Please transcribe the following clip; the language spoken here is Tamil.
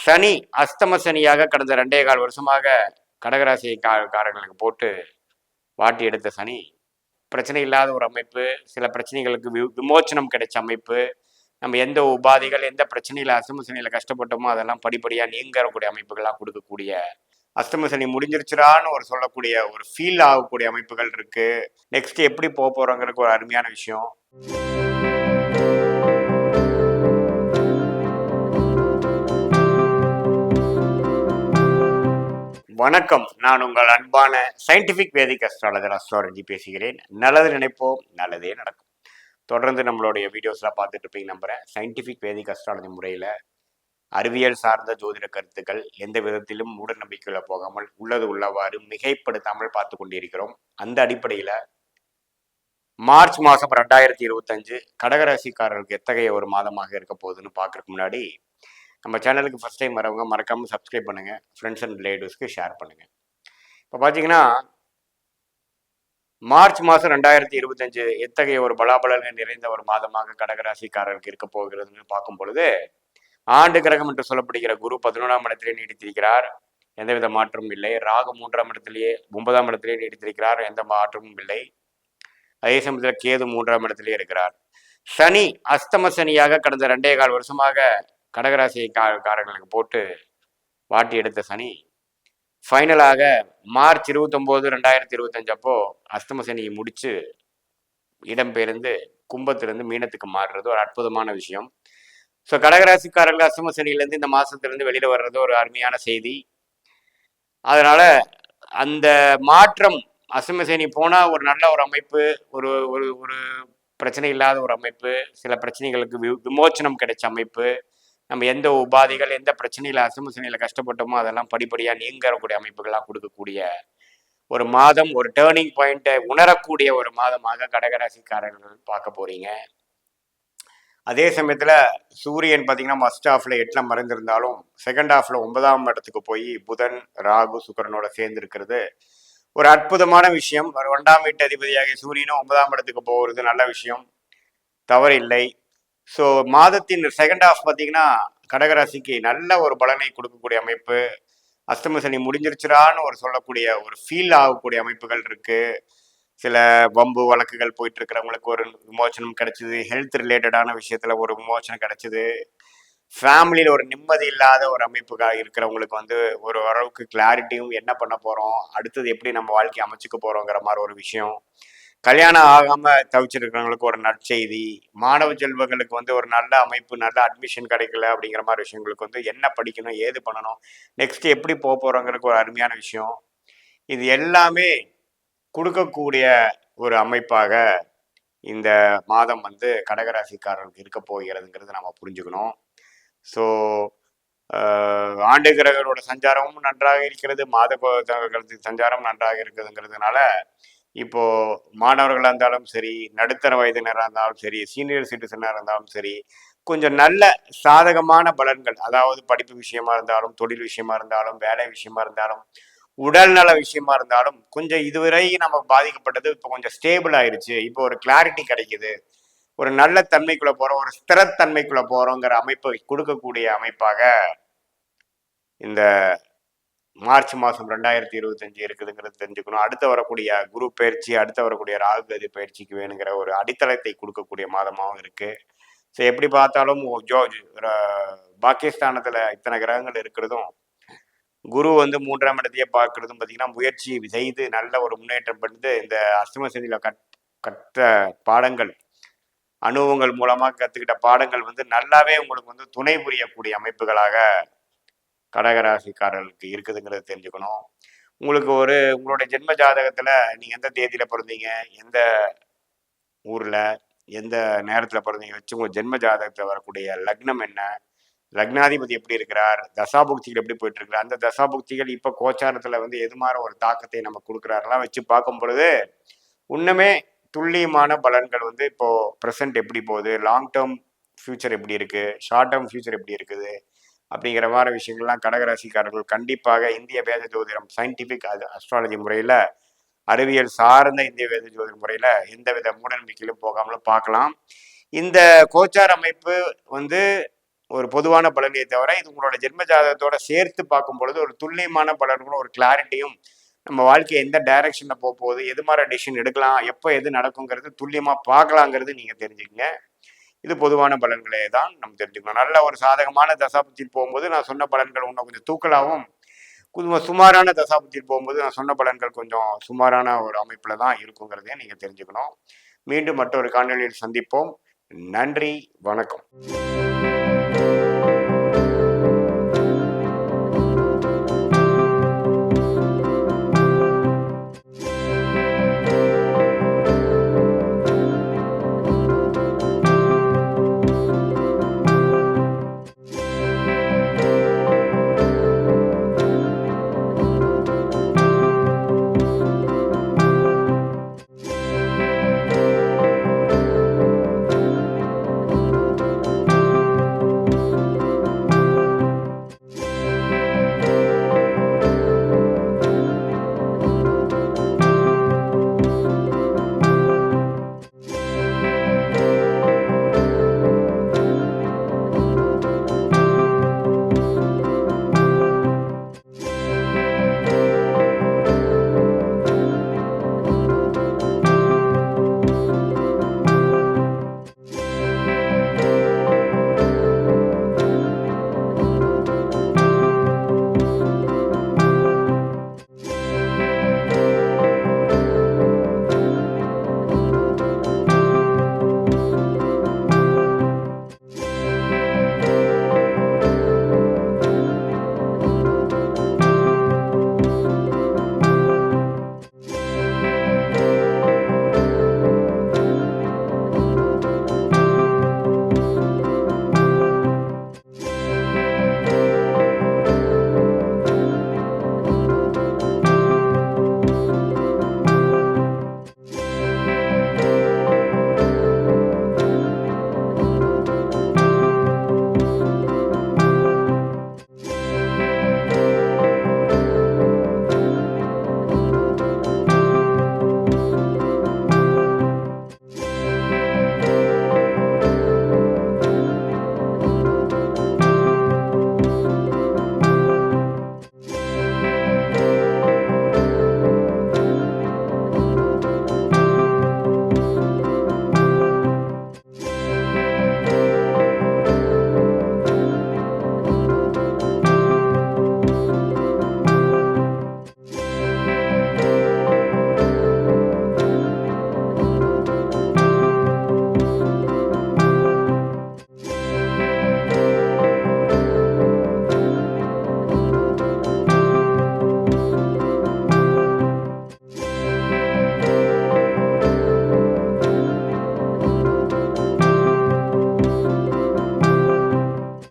சனி அஸ்தம சனியாக கடந்த 2.25 வருஷமாக கடகராசி காரர்களுக்கு போட்டு வாட்டி எடுத்த சனி பிரச்சனை இல்லாத ஒரு அமைப்பு, சில பிரச்சனைகளுக்கு விமோச்சனம் கிடைச்ச அமைப்பு, நம்ம எந்த உபாதைகள் எந்த பிரச்சனையில அஸ்தம சனியில கஷ்டப்பட்டோமோ அதெல்லாம் படிப்படியாக நீங்கக்கூடிய அமைப்புகள்லாம் கொடுக்கக்கூடிய அஸ்தம சனி முடிஞ்சிருச்சுடான்னு ஒரு சொல்லக்கூடிய ஒரு ஃபீல் ஆகக்கூடிய அமைப்புகள் இருக்கு. நெக்ஸ்ட் எப்படி போறோங்கிறதுக்கு ஒரு அருமையான விஷயம். வணக்கம், நான் உங்கள் அன்பான சயின்டிபிக் வேதிக் அஸ்ட்ராலஜர் அஸ்ட்ராலஜி பேசுகிறேன். நல்லது நினைப்போம், நல்லதே நடக்கும். தொடர்ந்து நம்மளுடைய வீடியோஸ்லாம் பார்த்துட்டு இருப்பீங்க நம்புறேன். சயின்டிபிக் வேதிக் அஸ்ட்ராலஜி முறையில் அறிவியல் சார்ந்த ஜோதிட கருத்துக்கள் எந்த விதத்திலும் மூட நம்பிக்கையில போகாமல் உள்ளது உள்ளவாறு மிகைப்படுத்தாமல் பார்த்து கொண்டிருக்கிறோம். அந்த அடிப்படையில் மார்ச் மாதம் 2025 கடகராசிக்காரர்களுக்கு எத்தகைய ஒரு மாதமாக இருக்க போகுதுன்னு பார்க்கறதுக்கு முன்னாடி நம்ம சேனலுக்கு ஃபஸ்ட் டைம் வரவங்க மறக்காமல் சப்ஸ்கிரைப் பண்ணுங்கள், ஃப்ரெண்ட்ஸ் அண்ட் ரிலேட்டிவ்ஸ்க்கு ஷேர் பண்ணுங்கள். இப்போ பார்த்தீங்கன்னா மார்ச் மாதம் 2025 எத்தகைய ஒரு பலாபலங்கள் நிறைந்த ஒரு மாதமாக கடகராசிக்காரர்களுக்கு இருக்க போகிறதுன்னு பார்க்கும் பொழுது, ஆண்டு கிரகம் என்று சொல்லப்படுகிற குரு 11ஆம் இடத்திலே நீடித்திருக்கிறார், எந்தவித மாற்றமும் இல்லை. ராகு 3ஆம் இடத்திலேயே 9ஆம் இடத்திலேயே நீடித்திருக்கிறார், எந்த மாற்றமும் இல்லை. அதே சமயத்தில் கேது 3ஆம் இடத்திலேயே இருக்கிறார். சனி அஸ்தம சனியாக கடந்த 2.25 வருஷமாக கடகராசி காரர்களுக்கு போட்டு வாட்டி எடுத்த சனி ஃபைனலாக மார்ச் 29, 2025 அப்போ அஸ்தம சனியை முடிச்சு இடம்பெயர்ந்து கும்பத்திலிருந்து மீனத்துக்கு மாறுறது ஒரு அற்புதமான விஷயம். ஸோ கடகராசிக்காரர்கள் அஸ்தம சனியிலேருந்து இந்த மாசத்திலிருந்து வெளியில வர்றது ஒரு அருமையான செய்தி. அதனால அந்த மாற்றம் அஸ்தம சனி போனா ஒரு நல்ல ஒரு அமைப்பு, ஒரு ஒரு ஒரு பிரச்சனை இல்லாத ஒரு அமைப்பு, சில பிரச்சனைகளுக்கு விமோச்சனம் கிடைச்ச அமைப்பு, நம்ம எந்த உபாதைகள் எந்த பிரச்சனையில அஸ்தம சனியில கஷ்டப்பட்டோமோ அதெல்லாம் படிப்படியாக நீங்கக்கூடிய அமைப்புகள்லாம் கொடுக்கக்கூடிய ஒரு மாதம், ஒரு டேர்னிங் பாயிண்ட்டை உணரக்கூடிய ஒரு மாதமாக கடகராசிக்காரர்கள் பார்க்க போறீங்க. அதே சமயத்தில் சூரியன் பார்த்தீங்கன்னா ஃபர்ஸ்ட் ஹாஃப்ல 8ல் மறைந்திருந்தாலும் செகண்ட் ஹாஃப்ல 9ஆம் இடத்துக்கு போய் புதன் ராகு சுக்கரனோட சேர்ந்து இருக்கிறது ஒரு அற்புதமான விஷயம். ஒரு 2ஆம் வீட்டு அதிபதியாகிய சூரியனும் 9ஆம் இடத்துக்கு போகிறது நல்ல விஷயம், தவறு இல்லை. ஸோ மாதத்தின் செகண்ட் ஹாஃப் பார்த்தீங்கன்னா கடகராசிக்கு நல்ல ஒரு பலனை கொடுக்கக்கூடிய அமைப்பு. அஸ்தம சனி முடிஞ்சிருச்சுடான்னு ஒரு சொல்லக்கூடிய ஒரு ஃபீல் ஆகக்கூடிய அமைப்புகள் இருக்கு. சில வம்பு வழக்குகள் போயிட்டு இருக்கிறவங்களுக்கு ஒரு விமோச்சனம் கிடைச்சிது, ஹெல்த் ரிலேட்டடான விஷயத்துல ஒரு விமோச்சனம் கிடைச்சிது, ஃபேமிலியில் ஒரு நிம்மதி இல்லாத ஒரு அமைப்புக்காக இருக்கிறவங்களுக்கு வந்து ஒரு அளவுக்கு கிளாரிட்டியும் என்ன பண்ண போறோம், அடுத்தது எப்படி நம்ம வாழ்க்கையை அமைச்சுக்க போறோங்கிற மாதிரி ஒரு விஷயம். கல்யாணம் ஆகாம தவிச்சிருக்கிறவங்களுக்கு ஒரு நற்செய்தி, மாணவ செல்வங்களுக்கு வந்து ஒரு நல்ல அமைப்பு, நல்ல அட்மிஷன் கிடைக்கல அப்படிங்கிற மாதிரி விஷயங்களுக்கு வந்து என்ன படிக்கணும், ஏது பண்ணணும், நெக்ஸ்ட் எப்படி போறோங்கிறதுக்கு ஒரு அருமையான விஷயம். இது எல்லாமே கொடுக்கக்கூடிய ஒரு அமைப்பாக இந்த மாதம் வந்து கடகராசிக்காரர்களுக்கு இருக்க போகிறதுங்கிறது நம்ம புரிஞ்சுக்கணும். ஸோ ஆண்டு கிரகங்களோட சஞ்சாரமும் நன்றாக இருக்கிறது, மாத சஞ்சாரம் நன்றாக இருக்குதுங்கிறதுனால இப்போ மாணவர்களாக இருந்தாலும் சரி, நடுத்தர வயதினராக இருந்தாலும் சரி, சீனியர் சிட்டிசனாக இருந்தாலும் சரி, கொஞ்சம் நல்ல சாதகமான பலன்கள், அதாவது படிப்பு விஷயமா இருந்தாலும், தொழில் விஷயமா இருந்தாலும், வேலை விஷயமா இருந்தாலும், உடல்நல விஷயமா இருந்தாலும் கொஞ்சம் இதுவரை நம்ம பாதிக்கப்பட்டது இப்போ கொஞ்சம் ஸ்டேபிள் ஆயிடுச்சு. இப்போ ஒரு கிளாரிட்டி கிடைக்குது, ஒரு நல்ல தன்மைக்குள்ள போறோம், ஒரு ஸ்திரத்தன்மைக்குள்ள போறோங்கிற அமைப்பை கொடுக்கக்கூடிய அமைப்பாக இந்த மார்ச் மாதம் 2025 இருக்குதுங்கிறது தெரிஞ்சுக்கணும். அடுத்து வரக்கூடிய குரு பயிற்சி, அடுத்து வரக்கூடிய ராகு கதி பயிற்சிக்கு வேணுங்கிற ஒரு அடித்தளத்தை கொடுக்கக்கூடிய மாதமாகவும் இருக்கு. ஸோ எப்படி பார்த்தாலும் பாகிஸ்தானத்துல இத்தனை கிரகங்கள் இருக்கிறதும், குரு வந்து 3ஆம் இடத்தையே பார்க்கறதும் பார்த்தீங்கன்னா முயற்சி செய்து நல்ல ஒரு முன்னேற்றம் பண்ணி இந்த அஸ்தம சனியில கற்ற பாடங்கள், அனுபவங்கள் மூலமாக கற்றுக்கிட்ட பாடங்கள் வந்து நல்லாவே உங்களுக்கு வந்து துணை புரியக்கூடிய அமைப்புகளாக கடகராசிக்காரர்களுக்கு இருக்குதுங்கிறத தெரிஞ்சுக்கணும். உங்களுக்கு உங்களுடைய ஜென்ம ஜாதகத்துல நீங்க எந்த தேதியில பிறந்தீங்க, எந்த ஊர்ல, எந்த நேரத்துல பிறந்தீங்க வச்சு உங்க ஜென்ம ஜாதகத்துல வரக்கூடிய லக்னம் என்ன, லக்னாதிபதி எப்படி இருக்கிறார், தசாபுக்திகள் எப்படி போயிட்டு இருக்கிறார், அந்த தசாபுக்திகள் இப்ப கோச்சாரத்துல வந்து எது மாதிரி ஒரு தாக்கத்தை நம்ம கொடுக்குறாரெல்லாம் வச்சு பார்க்கும் பொழுது இன்னுமே துல்லியமான பலன்கள் வந்து இப்போ ப்ரெசன்ட் எப்படி போகுது, லாங் டேர்ம் ஃபியூச்சர் எப்படி இருக்கு, ஷார்ட் டேர்ம் ஃபியூச்சர் எப்படி இருக்குது அப்படிங்கிற மாதிரி விஷயங்கள்லாம் கடகராசிக்காரர்கள் கண்டிப்பாக இந்திய வேத ஜோதிடம் சயின்டிபிக் அஸ்ட்ராலஜி முறையில், அறிவியல் சார்ந்த இந்திய வேத ஜோதிட முறையில் எந்தவித மூடநம்பிக்கையிலும் போகாமலும் பார்க்கலாம். இந்த கோச்சார் அமைப்பு வந்து ஒரு பொதுவான பலனையே தவிர இது உங்களோட ஜென்ம ஜாதகத்தோட சேர்த்து பார்க்கும் பொழுது ஒரு துல்லியமான பலன்களும் ஒரு கிளாரிட்டியும் நம்ம வாழ்க்கை எந்த டைரக்ஷனில் போக போகுது, எது மாதிரி டிசிஷன் எடுக்கலாம், எப்போ எது நடக்குங்கிறது துல்லியமாக பார்க்கலாங்கிறது நீங்கள் தெரிஞ்சுக்கங்க. இது பொதுவான பலன்களே தான் நம்ம தெரிஞ்சுக்கணும். நல்ல ஒரு சாதகமான தசாபுத்தியில் போகும்போது நான் சொன்ன பலன்கள் இன்னும் கொஞ்சம் தூக்கலாகவும், கொஞ்சம் சுமாரான தசாபுத்தியில் போகும்போது நான் சொன்ன பலன்கள் கொஞ்சம் சுமாரான ஒரு அமைப்பில் தான் இருக்குங்கிறதையும் நீங்கள் தெரிஞ்சுக்கணும். மீண்டும் மற்றொரு காணொலியில் சந்திப்போம். நன்றி, வணக்கம்.